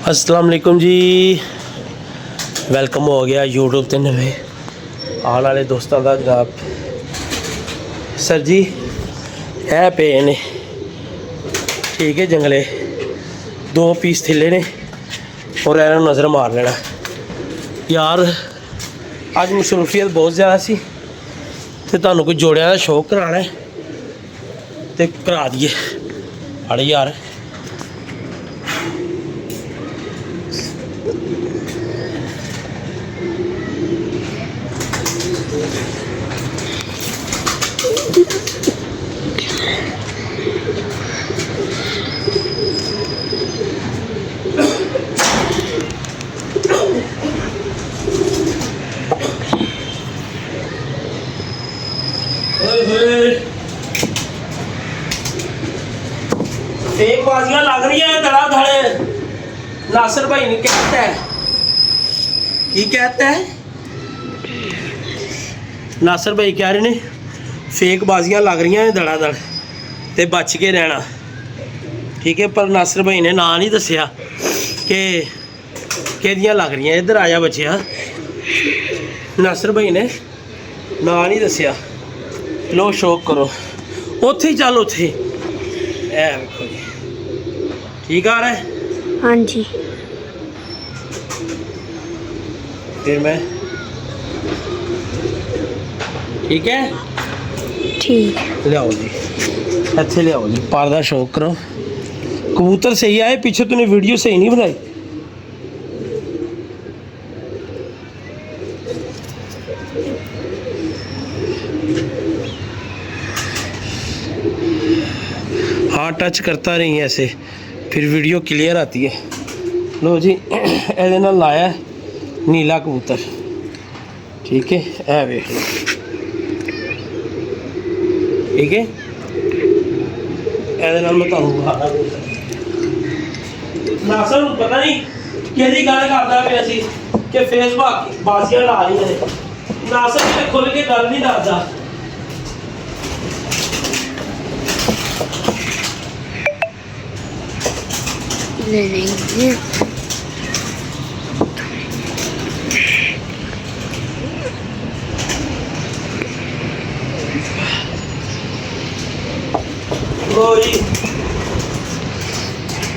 अस्सलाम वालेकुम जी, वेलकम हो गया यूट्यूब ते नवे आने वाले दोस्तों का जनाब। सर जी ए पे ने ठीक है, जंगले 2 पीस थिले ने और इन्होंने नज़र मार लेना यार। अज मसरूफियत बहुत ज़्यादा सी ते तुहानू कोई जोड़िया का शौक कराना है तो करा दिए। अड़े यार एक बाजियां लग रही है धड़ाधड़। नासिर भाई ने कहता है की कहता है नासिर भाई कह रहे ने फेक बाजियां लग रही हैं धड़ाधड़ ते बच के रहना ठीक है। पर नासिर भाई ने ना नहीं दसिया कि केदियां लग रही हैं। इधर आया बच्चिया, नासिर भाई ने ना नहीं दसिया। लो शौक करो उत्थे ही चल, उत्थे ऐ वेखो जी ठीक आ रहा है। हाँ जी फिर मैं ठीक है ठीक लियाओ जी, अच्छे लियाओ जी। पर्दा शौक करो, कबूतर सही आए। पीछे तूने वीडियो सही नहीं बनाई। हाँ टच करता रही ऐसे, फिर वीडियो क्लियर आती है। लो जी ए लाया है नीला कबूतर ठीक है, ऐ वेख लो ठीक है। ए मैं तुहानू नासर नूं पता नहीं किहदी गल करदा पिया सी कि फेसबुक बाजियां ला रही ने। नासर ते खुल के गल नहीं दसदा। ले लेंगे। लो जी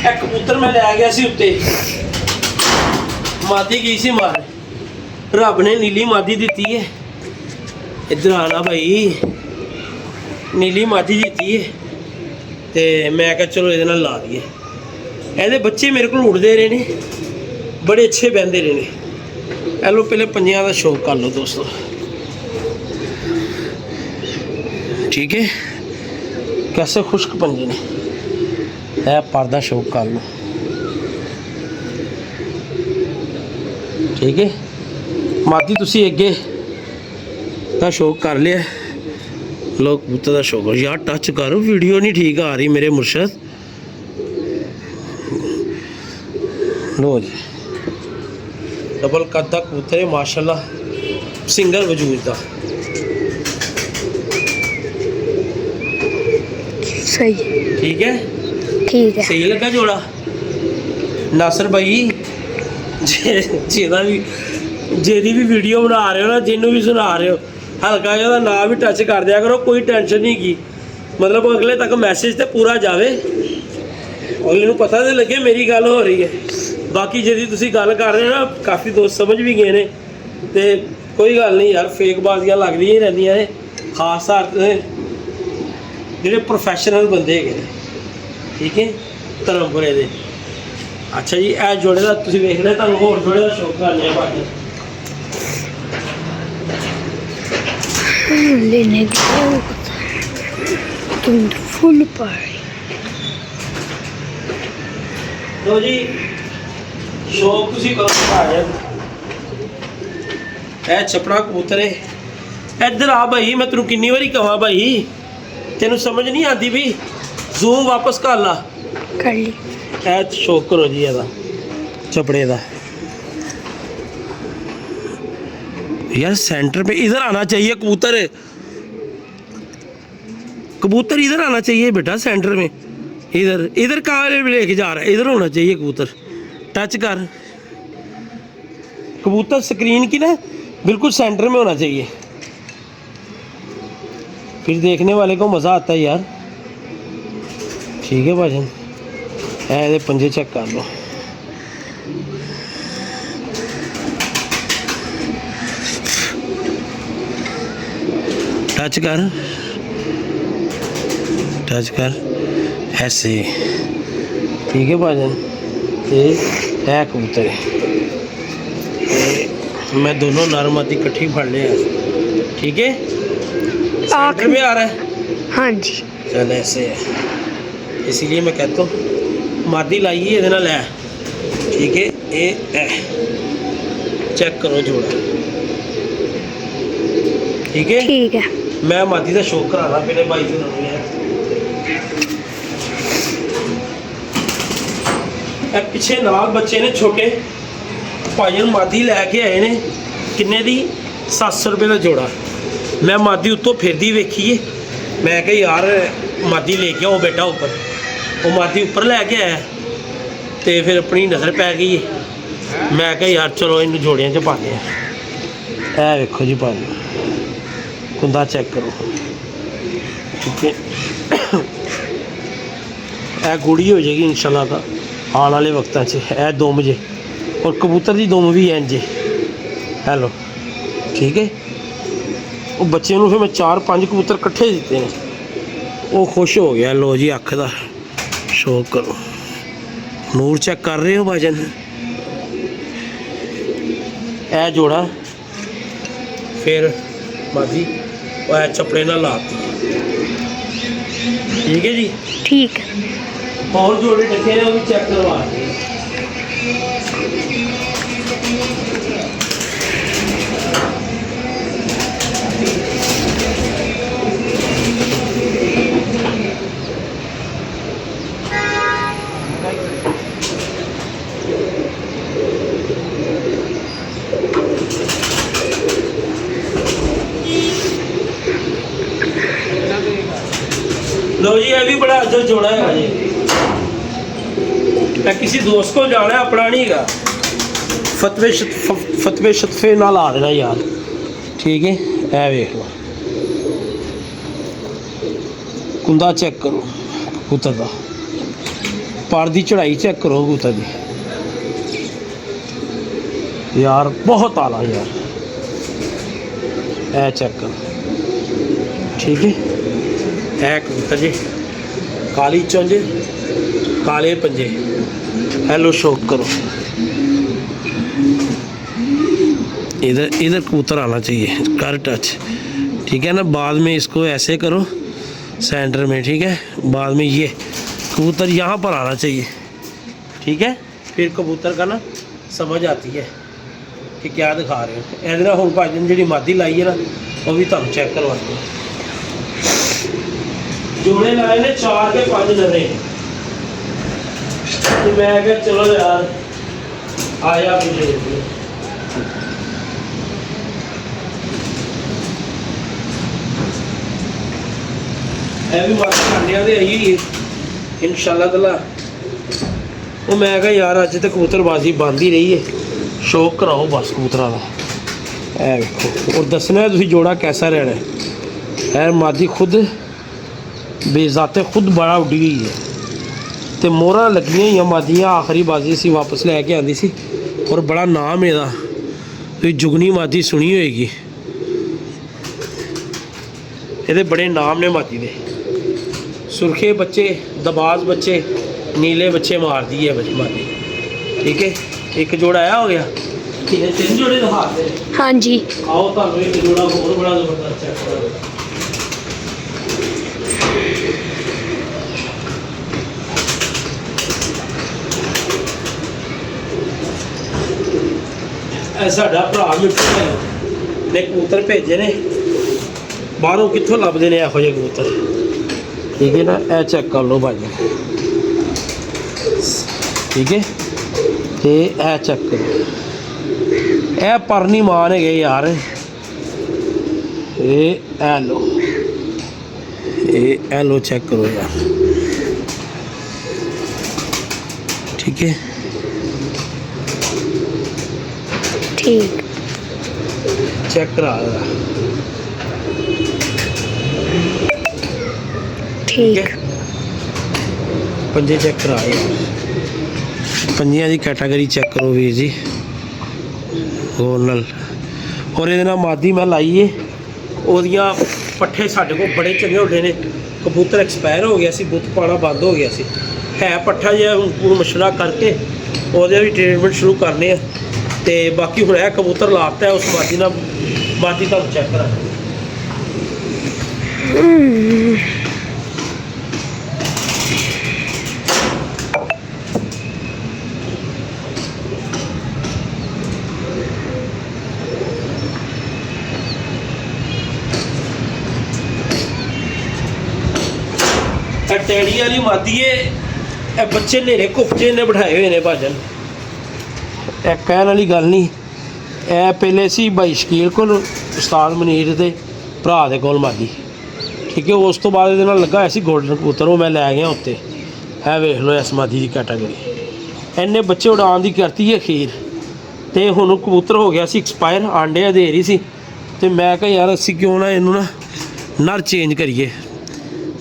एक कबूतर मैं लै गया सी उत्ते, मादी गई सी मार, रब ने नीली मादी दी है। इधर आना भाई, नीली मादी दी है ते मैं कहा चलो ये ला दिए। ਇਹਦੇ ਬੱਚੇ ਮੇਰੇ ਕੋਲ ਉੜਦੇ ਰਹੇ ਨੇ, बड़े अच्छे बहते रहे ने। ए लो पहले पंजियां का शौक कर लो दोस्तों ठीक है। कैसे खुश्क पंजे ने, है पर्दा शौक कर लो ठीक है। मादी तुसी अगे का शौक कर लिया, लोग कबूतर का शौक यार। टच करो, वीडियो नहीं ठीक आ रही मेरे मुर्शद। लो जी डबल कद का कबूतर है माशाल्लाह, सिंगल वजूद का सही ठीक है। ठीक है सही लगा जोड़ा। नासिर भाई जेदा भी जेदी भी वीडियो बना रहे हो ना, जिन्हों भी सुना रहे हो, हल्का जिहा ना भी टच कर दिया करो, कोई टेंशन नहीं की। मतलब अगले तक मैसेज तो पूरा जावे, अगले नूं पता तो लगे मेरी गल हो रही है। बाकी जी तुसी गल कर रहे हो ना, काफ़ी दोस्त समझ भी गए ने ते कोई गल नहीं यार। फेक बाजियां लगदी ही रहंदियां ने, खास तौर ते जेह्ड़े प्रोफैशनल बंदे है ठीक है धर्मपुरे दे। अच्छा जी ए जोड़े का तुसीं वेख रहे, तुहानूं होर जोड़े का शौक करने बाकी लेने तुम फुल पाई। लो जी शौक तुसीं करो पाया। ए छपड़ा कबूतर है। इधर आ भाई, मैं तेनों किन्नी बारी कहा भाई, तेनों समझ नहीं आती भी जूम वापस कर ला। कर ली। ए शौक करो जी ਇਹਦਾ छपड़े का यार। सेंटर पे इधर आना चाहिए कबूतर, कबूतर इधर आना चाहिए बेटा सेंटर में। इधर इधर कहाँ लेके जा रहा है, इधर होना चाहिए कबूतर। टच कर। कबूतर स्क्रीन की ना बिल्कुल सेंटर में होना चाहिए, फिर देखने वाले को मज़ा आता है यार। ठीक है भाजन, ऐसे पंजे चेक कर लो। टच कर, टच कर ऐसे। ठीक है भाजन, ये है कबूतर है। मैं दोनों नर मादी इकट्ठी फड़ लिया। ठीक है, सेंटर में आ रहा है। हाँ जी। चल ऐसे है, इसीलिए मैं कहता हूँ मादी लाइए ये ना लै। ठीक है, ये चेक करो जोड़ा। ठीक है, ठीक है। मैं मादी का शौक कराना मेरे भाई से पिछे नाल बच्चे ने छोटे भाईन मादी लैके आए ने, किन्ने दी 700 रुपये का जोड़ा। मैं मादी उत्तों फिरदी वेखी है, मैं कहा यार मादी लेके आओ बेटा ऊपर। वो मादी ऊपर लैके आया तो फिर अपनी नज़र पै गई है। मैं कहा यार चलो इन जोड़ियां च पाने हैं। वेखो जी पानी कुंदा चेक करो। ठीक है, यह गुड़ी हो जाएगी इंशाल्लाह का आने वाले वक्तां च। यह दुम जे और कबूतर की दुम भी है इंज। हेलो, ठीक है। वो बच्चे को फिर मैं 4-5 कबूतर इकट्ठे दिते हैं, वो खुश हो गया। लो जी अख का शौक करो। नूर चेक कर रहे हो भाजन, ए जोड़ा फिर मादी वह चपड़े ना लाती। ठीक है जी, ठीक है। और जोड़े रखे हैं वो भी चेक करवा दें। लो जी, ये भी बड़ा अजब जोड़ा है भाजी। मैं किसी दोस्त को जाना है, अपना नहीं है। फतवे शतफे ना ला देना यार। ठीक है, ए वेख लो कुंदा चेक करो कबूतर का, पर दी चढ़ाई चेक करो कबूतर की यार, बहुत आला यार। ए चेक करो। ठीक है, है कबूतर जी, काली चुंझ काले पंजे। हेलो शौक करो, इधर इधर कबूतर आना चाहिए, कर टच। ठीक है ना, बाद में इसको ऐसे करो सेंटर में। ठीक है, बाद में ये कबूतर यहाँ पर आना चाहिए। ठीक है, फिर कबूतर का ना समझ आती है कि क्या दिखा रहे हो। इधर हम भाजन जी मादी लाई है ना, वो भी तुम चेक करवाते हैं। जोड़े लाए ने 4 के 5 नरे, तो मैं क्या चलो यार आया मुझे। भी माता खाने दे आई हुई है इंशाल्लाह ताला। वो मैं क्या यार अज तक कबूतरबाजी बंद ही रही है, शौक कराओ बस कबूतरा का। है देखो, और दसना है तुम जोड़ा कैसा रहना है। मादी खुद बेजाते खुद बड़ा उड्डी गई है, तो मोहरा लगियां ही मादियाँ। आखिरी बाजी सी वापस लैके आती सी, और बड़ा नाम है तो जुगनी मादी सुनी होएगी। ये बड़े नाम ने मादी दे, सुरखे बच्चे, दबाज बच्चे, नीले बच्चे मार दिए मादी। ठीक है, एक जोड़ा आया हो गया। ठीक है, 3 जोड़े दिखाते। हाँ जी। आओ तुम एक जोड़ा और बड़ा जबरदस्त चेक करो। साडा भरा मिट्टू ने कबूतर भेजे ने बाहरों, कितों लभदे ने यहो जे कबूतर। ठीक है ना, ए चेक कर लो भाई। ठीक है, तो ए चेक करो, ए पर नहीं मान है यार। ए लो, ए लो चेक करो यार। ठीक है, ठीक ਚੈੱਕ ਕਰਾ ਦਾ ठीक ਪੰਜੇ ਚੈੱਕ ਕਰਾ ਪੰਜੀਆਂ ਦੀ ਕੈਟਾਗਰੀ ਚੈੱਕ ਕਰੋ ਵੀਰ ਜੀ ਗੌਰ ਨਾਲ। ਔਰ ਇਹਦੇ ਨਾਲ ਮਾਦੀ ਮੈਂ ਲਾਈਏ ਉਹਦੀਆਂ ਪੱਠੇ ਸਾਡੇ ਕੋਲ ਬੜੇ ਚੰਗੇ ਹੁੰਦੇ ਨੇ। ਕਬੂਤਰ ਐਕਸਪਾਇਰ ਹੋ ਗਿਆ ਸੀ, ਬੁੱਤ ਪਾਣਾ ਬੰਦ ਹੋ ਗਿਆ ਸੀ, ਹੈ ਪੱਠਾ ਜਿਹਾ ਹੁਣ ਪੂਰਾ ਮਸ਼ਵਰਾ ਕਰਕੇ ਉਹਦੇ ਵੀ ਟ੍ਰੀਟਮੈਂਟ ਸ਼ੁਰੂ ਕਰਨੇ ਆ। ਤੇ ਬਾਕੀ ਹੁਣ ਇਹ ਕਬੂਤਰ ਲਾਤਾ ਉਸ ਮਾਦੀ ਨਾਲ, ਮਾਦੀ ਤੁਹਾਨੂੰ ਚੈੱਕ ਕਰਾ ਟੈਡੀ ਵਾਲੀ ਮਾਦੀਏ ਇਹ ਬੱਚੇ ਨੇਰੇ ਕੁਫਚੇ ਨੇ ਬਿਠਾਏ ਹੋਏ ਨੇ ਭਾਜਨ। ਇਹ ਕਹਿਣ ਵਾਲੀ ਗੱਲ ਨਹੀਂ। ਇਹ ਪਹਿਲੇ ਸੀ ਭਾਈ ਸ਼ਕੀਲ ਕੋਲ, ਉਸਤਾਦ ਮਨੀਰ ਦੇ ਭਰਾ ਦੇ ਕੋਲ ਮਾਦੀ, ਠੀਕ ਹੈ। ਉਸ ਤੋਂ ਬਾਅਦ ਇਹਦੇ ਨਾਲ ਲੱਗਾ ਹੋਇਆ ਸੀ ਗੋਲਡਨ ਕਬੂਤਰ, ਉਹ ਮੈਂ ਲੈ ਗਿਆ ਉੱਤੇ। ਇਹ ਵੇਖ ਲਓ ਇਸ ਮਾਦੀ ਦੀ ਕੈਟਾਗਰੀ। ਇੰਨੇ ਬੱਚੇ ਉਡਾਉਣ ਦੀ ਕਰਤੀ ਹੈ ਅਖੀਰ। ਅਤੇ ਹੁਣ ਕਬੂਤਰ ਹੋ ਗਿਆ ਸੀ ਐਕਸਪਾਇਰ, ਆਂਡੇ ਦੇ ਰਹੀ ਸੀ। ਅਤੇ ਮੈਂ ਕਿਹਾ ਯਾਰ ਅਸੀਂ ਕਿਉਂ ਨਾ ਇਹਨੂੰ ਨਰ ਚੇਂਜ ਕਰੀਏ।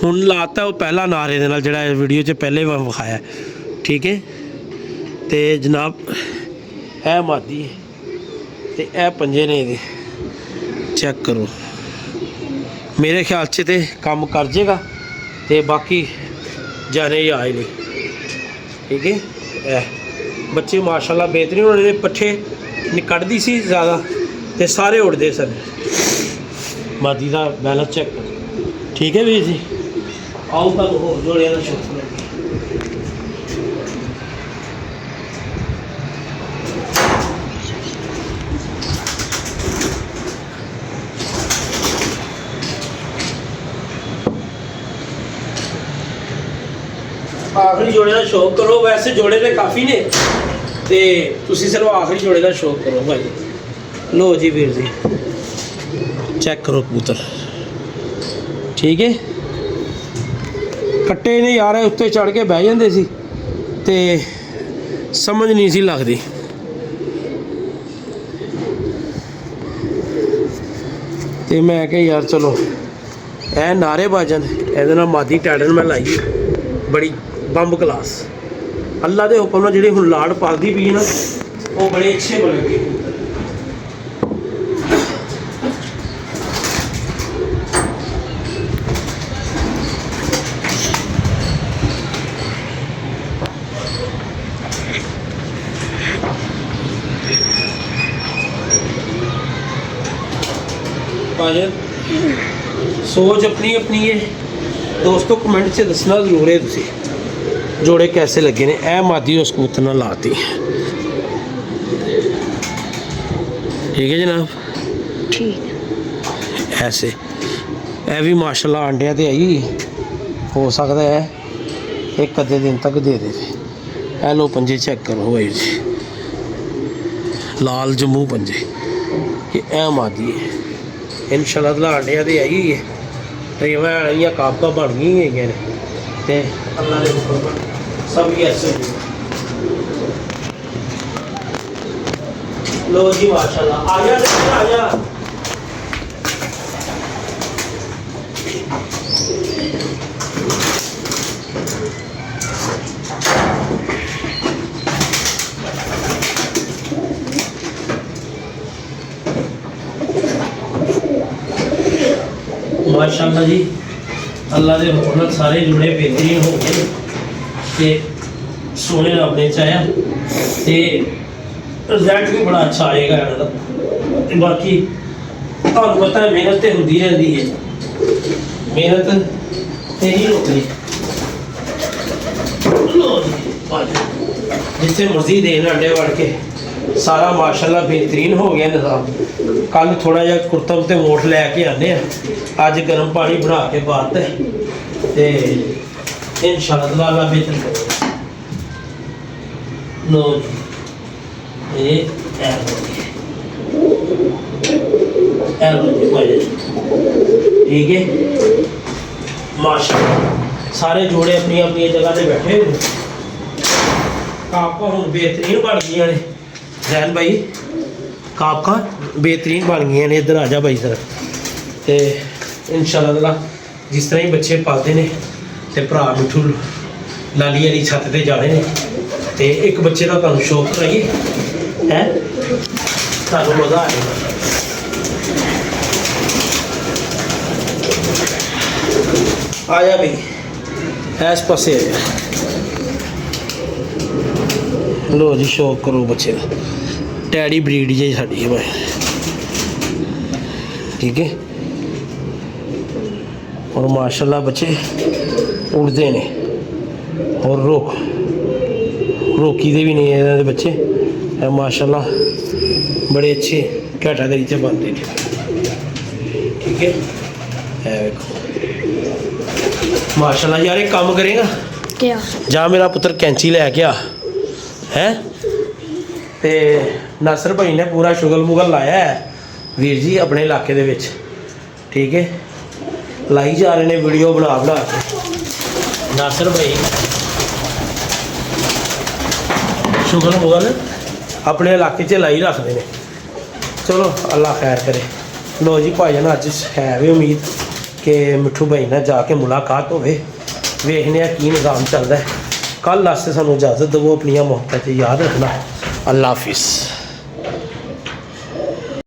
ਹੁਣ ਲਾਤਾ ਉਹ ਪਹਿਲਾ ਨਾਰੇ ਦੇ ਨਾਲ ਜਿਹੜਾ ਇਸ ਵੀਡੀਓ 'ਚ ਪਹਿਲੇ ਵਿਖਾਇਆ, ਠੀਕ ਹੈ। ਅਤੇ ਜਨਾਬ ਇਹ ਮਾਦੀ ਅਤੇ ਇਹ ਪੰਜੇ ਨੇ ਇਹਦੇ, ਚੈੱਕ ਕਰੋ। ਮੇਰੇ ਖਿਆਲ 'ਚ ਤਾਂ ਕੰਮ ਕਰ ਜੇਗਾ ਅਤੇ ਬਾਕੀ ਜਾਣੇ ਆਏ ਨਹੀਂ, ਠੀਕ ਹੈ। ਇਹ ਬੱਚੇ ਮਾਸ਼ਾਅੱਲਾ ਬਿਹਤਰੀਨ ਹੋਣੇ ਨੇ। ਪੱਠੇ ਕੱਢਦੀ ਸੀ ਜ਼ਿਆਦਾ ਅਤੇ ਸਾਰੇ ਉੱਡਦੇ ਸਨ। ਮਾਦੀ ਦਾ ਬੈਲੈਂਸ ਚੈੱਕ, ਠੀਕ ਹੈ ਵੀਰ ਜੀ। ਆਓ ਤੁਹਾਨੂੰ ਹੋਰ ਜੋੜਿਆਂ ਦਾ ਸ਼ੌਕ ਲੱਗੇ। ਆਖਰੀ ਜੋੜੇ ਦਾ ਸ਼ੌਕ ਕਰੋ। ਵੈਸੇ ਜੋੜੇ ਤੇ ਕਾਫੀ ਨੇ ਤੇ ਤੁਸੀਂ ਸਿਰਫ ਆਖਰੀ ਜੋੜੇ ਦਾ ਸ਼ੌਕ ਕਰੋ ਭਾਈ। ਲੋ ਜੀ ਵੀਰ ਜੀ, ਚੈੱਕ ਕਰੋ ਕਬੂਤਰ, ਠੀਕ ਹੈ। ਕੱਟੇ ਨੇ ਯਾਰ ਉੱਤੇ ਚੜ੍ਹ ਕੇ ਬਹਿ ਜਾਂਦੇ ਸੀ ਤੇ ਸਮਝ ਨਹੀਂ ਸੀ ਲੱਗਦੀ। ਤੇ ਮੈਂ ਕਿਹਾ ਯਾਰ ਚਲੋ ਇਹ ਨਾਰੇ ਬਾਜਨ, ਇਹਦੇ ਨਾਲ ਮਾਦੀ ਟੈਡਨ ਮੈਂ ਲਾਈ ਬੜੀ ਬੰਬ ਕਲਾਸ। ਅੱਲਾ ਦੇ ਹੁਕਮ ਨਾਲ ਜਿਹੜੀ ਹੁਣ ਲਾੜ ਪਾਲਦੀ ਪਈ ਨਾ, ਉਹ ਬੜੇ ਅੱਛੇ ਬਣੇ ਗਏ। ਭਾਜਨ ਸੋਚ ਆਪਣੀ ਆਪਣੀ ਹੈ ਦੋਸਤੋ। ਕਮੈਂਟ 'ਚ ਦੱਸਣਾ ਜ਼ਰੂਰ ਹੈ ਤੁਸੀਂ ਜੋੜੇ कैसे लगे ने। ए मादी उस कबूतर ने लाती, ठीक है जनाब। ठीक ऐसे ए भी माशाल्लाह अंडिया ते आई हो सकता है एक अद्धे दिन तक दे दे। ए लो पंजे चेक करो भाई जी, लाल जम्मू पंजे। ये ए मादी है इंशाल्लाह ताला अंडिया ते आई है। ट्रेवा वालियां काबका बन गई है ते अल्लाह दे हुक्म पर सब ही ऐसे। लो जी माशाल्लाह, आजा आजा। माशाल्लाह जी, अल्लाह के हुक्म नाल सारे जुड़े बेहतरीन हो गए ते सोने रब ने चाहया ते रिजल्ट भी बड़ा अच्छा आएगा इन्हां दा। ते बाकी तुहानूं पता है मेहनत ते हुंदी रहंदी है, मेहनत ते ही रोकनी। लो जी जिथे मर्जी देन अंडे वड़ के सारा माशाल्लाह बेहतरीन हो गया निज़ाम। कल थोड़ा जिहा कुर्तम ते मोठ लैके आने, अज गर्म पानी बना के बात ते इंशाअल्लाह ताला बेहतर। लो ये ठीक है माशाल्लाह। सारे जोड़े अपनी अपनी जगह पे बैठे हुए। आपको हम बेहतरीन बन गई ने जैन भाई, ਕਾਪਕਾਂ ਬਿਹਤਰੀਨ ਬਣ ਗਈਆਂ ਨੇ। ਇੱਧਰ ਆ ਜਾ ਬਾਈ ਸਰ। ਤੇ ਇਨਸ਼ਾਅੱਲਾ ਤਾਲਾ ਜਿਸ ਤਰ੍ਹਾਂ ਹੀ ਬੱਚੇ ਪਾਲਦੇ ਨੇ ਤੇ ਭਰਾ ਮਿੱਠੂ ਲਾਲੀ ਵਾਲੀ ਛੱਤ ਤੇ ਜਾਣੇ ਨੇ। ਤੇ ਇੱਕ ਬੱਚੇ ਦਾ ਤੁਹਾਨੂੰ ਸ਼ੌਕ ਕਰਾਈਏ ਹੈ, ਤੁਹਾਨੂੰ ਮਜ਼ਾ ਆਏਗਾ। ਆ ਜਾ ਬਈ ਇਸ ਪਾਸੇ ਆ ਜਾ। ਲੋ ਜੀ ਸ਼ੌਕ ਕਰੋ ਬੱਚੇ ਦਾ। ਟੈਡੀ ਬਰੀਡ ਜੇ ਸਾਡੀ ਹੈ ਭਾਈ, ਠੀਕ ਹੈ। और माशाल्लाह बच्चे उड़ते ने और रोकी दे भी नहीं है बच्चे। माशाल्लाह बड़े अच्छे कैटागरी से बनते हैं, ठीक है। देखो माशाल्लाह यार एक काम करेगा क्या? जा मेरा पुत्र कैंची लैके आ है। ते नासर भाई ने पूरा शुगल मुगल लाया है वीर जी अपने इलाके दे विच, ठीक है। लाई जा रहे ने वीडियो बना के। नासर भाई शुगल मुगल अपने इलाके च लाई रखते हैं। चलो अल्लाह खैर करे। लो जी भाईजान अज है भी उम्मीद कि मिठू भाई ने जाके मुलाकात हो, वेखने की निज़ाम चलता है। कल वास्ते सानू इजाज़त दवो, अपनी मोहब्बत याद रखना। अल्लाह हाफिज़।